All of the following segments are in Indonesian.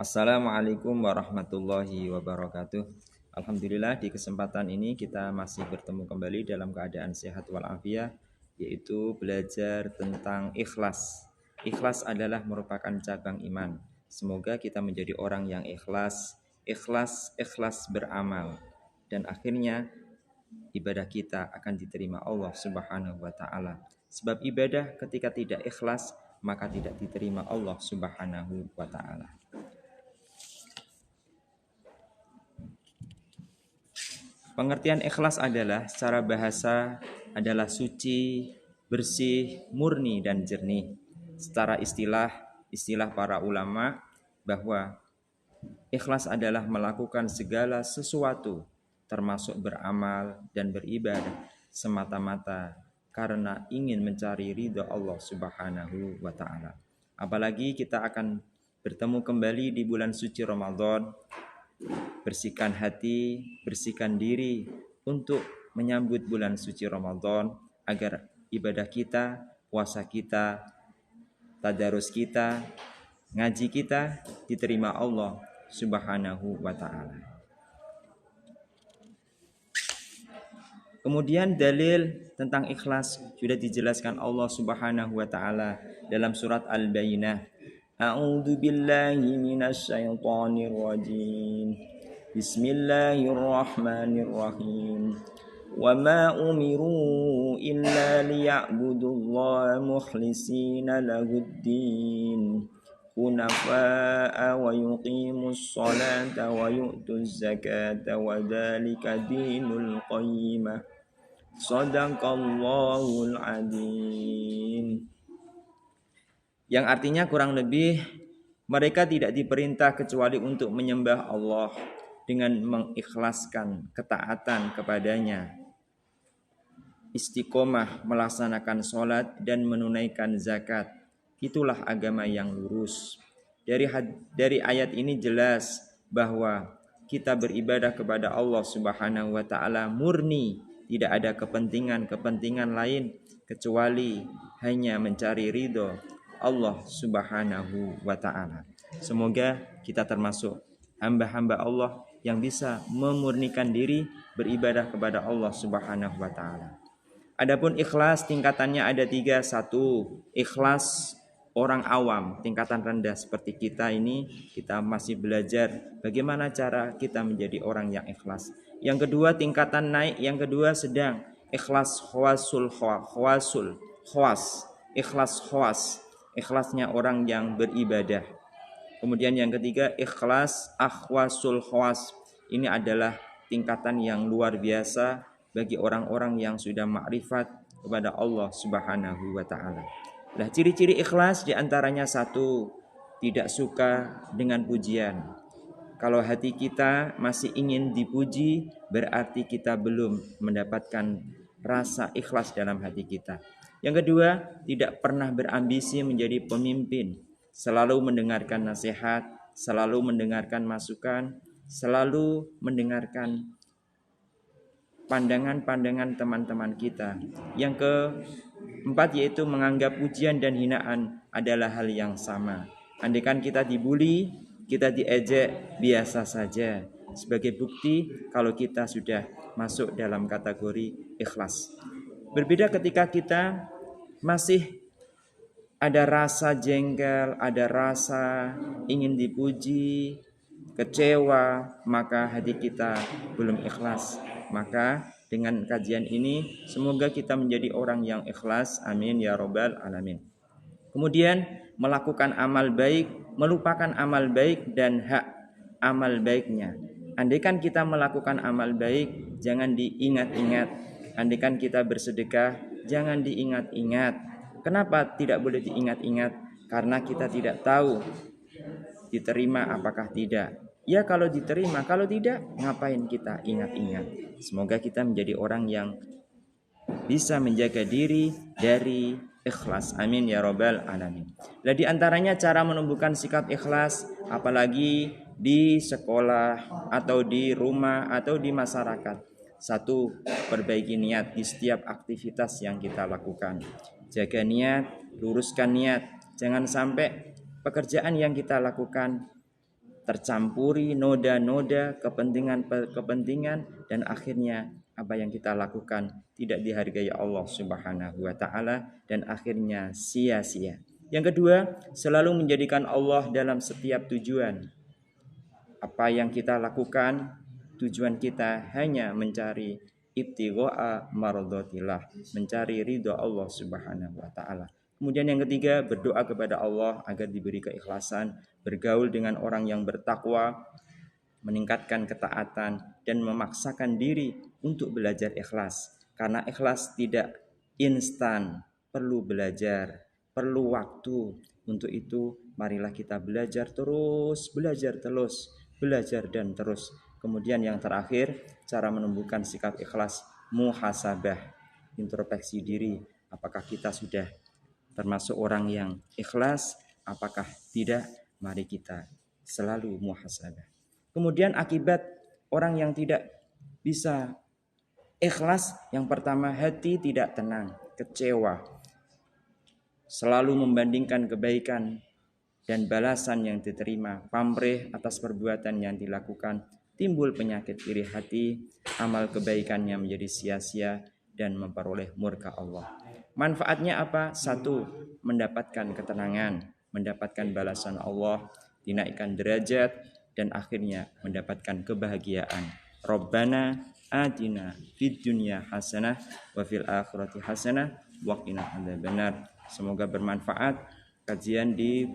Assalamualaikum warahmatullahi wabarakatuh. Alhamdulillah di kesempatan ini kita masih bertemu kembali dalam keadaan sehat walafiat, yaitu belajar tentang ikhlas. Ikhlas adalah merupakan cabang iman. Semoga kita menjadi orang yang ikhlas beramal, dan akhirnya ibadah kita akan diterima Allah Subhanahu wa taala. Sebab ibadah ketika tidak ikhlas maka tidak diterima Allah Subhanahu wa taala. Pengertian ikhlas adalah secara bahasa adalah suci, bersih, murni dan jernih. Secara istilah para ulama bahwa ikhlas adalah melakukan segala sesuatu termasuk beramal dan beribadah semata-mata karena ingin mencari ridha Allah Subhanahu wa taala. Apalagi kita akan bertemu kembali di bulan suci Ramadan. Bersihkan hati, bersihkan diri untuk menyambut bulan suci Ramadan agar ibadah kita, puasa kita, tadarus kita, ngaji kita diterima Allah Subhanahu wa taala. Kemudian dalil tentang ikhlas sudah dijelaskan Allah Subhanahu wa taala dalam surat Al-Bayyinah. A'udzu billahi minasy syaithanir rajim. Bismillahirrahmanirrahim. Wa ma umiru illa liya'budullaha mukhlishina lahuddin hunafa'a wa yuqimus salata wa yu'tuz zakata wa dzalika dinul qayyimah. Shadaqallahul adzim. Yang artinya kurang lebih mereka tidak diperintah kecuali untuk menyembah Allah dengan mengikhlaskan ketaatan kepadanya, istiqomah melaksanakan sholat dan menunaikan zakat. Itulah agama yang lurus. Dari ayat ini jelas bahwa kita beribadah kepada Allah Subhanahu wa taala murni, tidak ada kepentingan lain kecuali hanya mencari ridho Allah Subhanahu wa taala. Semoga kita termasuk hamba-hamba Allah yang bisa memurnikan diri beribadah kepada Allah Subhanahu wa taala. Adapun ikhlas tingkatannya ada 3. 1, ikhlas orang awam, tingkatan rendah seperti kita ini, kita masih belajar bagaimana cara kita menjadi orang yang ikhlas. Yang kedua tingkatan naik, yang kedua sedang, ikhlas khawas, ikhlasnya orang yang beribadah. Kemudian yang ketiga ikhlas akhwasul khawas. Ini adalah tingkatan yang luar biasa bagi orang-orang yang sudah makrifat kepada Allah Subhanahu wa taala. Nah, ciri-ciri ikhlas diantaranya 1, tidak suka dengan pujian. Kalau hati kita masih ingin dipuji, berarti kita belum mendapatkan rasa ikhlas dalam hati kita. Yang kedua, tidak pernah berambisi menjadi pemimpin, selalu mendengarkan nasihat, selalu mendengarkan masukan, selalu mendengarkan pandangan-pandangan teman-teman kita. Yang keempat yaitu menganggap pujian dan hinaan adalah hal yang sama. Andaikan kita dibuli, kita diejek, biasa saja. Sebagai bukti kalau kita sudah masuk dalam kategori ikhlas. Berbeda ketika kita masih ada rasa jengkel, ada rasa ingin dipuji, kecewa, maka hati kita belum ikhlas. Maka dengan kajian ini semoga kita menjadi orang yang ikhlas. Amin ya rabbal alamin. Kemudian melakukan amal baik, melupakan amal baik dan hak amal baiknya. Andaikan kita melakukan amal baik, jangan diingat-ingat. Andaikan kita bersedekah, jangan diingat-ingat. Kenapa tidak boleh diingat-ingat? Karena kita tidak tahu diterima apakah tidak. Ya kalau diterima, kalau tidak ngapain kita ingat-ingat. Semoga kita menjadi orang yang bisa menjaga diri dari ikhlas. Amin ya rabbal alamin. Nah, di antaranya cara menumbuhkan sikap ikhlas, apalagi di sekolah atau di rumah atau di masyarakat. 1, perbaiki niat di setiap aktivitas yang kita lakukan. Jaga niat, luruskan niat. Jangan sampai pekerjaan yang kita lakukan tercampuri noda-noda kepentingan, dan akhirnya apa yang kita lakukan tidak dihargai Allah Subhanahu wa taala dan akhirnya sia-sia. Yang kedua, selalu menjadikan Allah dalam setiap tujuan. Apa yang kita lakukan, tujuan kita hanya mencari ibtigha'a mardhatillah, mencari ridha Allah Subhanahu wa taala. Kemudian yang ketiga, berdoa kepada Allah agar diberi keikhlasan, bergaul dengan orang yang bertakwa, meningkatkan ketaatan, dan memaksakan diri untuk belajar ikhlas. Karena ikhlas tidak instan, perlu belajar, perlu waktu. Untuk itu, marilah kita belajar terus, belajar dan terus. Kemudian yang terakhir, cara menumbuhkan sikap ikhlas, muhasabah, introspeksi diri. Apakah kita sudah termasuk orang yang ikhlas? Apakah tidak? Mari kita selalu muhasabah. Kemudian akibat orang yang tidak bisa ikhlas, yang pertama, hati tidak tenang, kecewa, selalu membandingkan kebaikan dan balasan yang diterima, pamrih atas perbuatan yang dilakukan, timbul penyakit iri hati, amal kebaikannya menjadi sia-sia dan memperoleh murka Allah. Manfaatnya apa? Satu, mendapatkan ketenangan, mendapatkan balasan Allah, dinaikkan derajat, dan akhirnya mendapatkan kebahagiaan. Rabbana atina fid dunya hasanah wa fil akhirati hasanah wa qina adzabannar. Semoga bermanfaat kajian di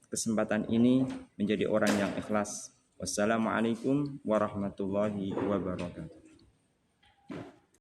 kesempatan ini, menjadi orang yang ikhlas. Wassalamualaikum warahmatullahi wabarakatuh.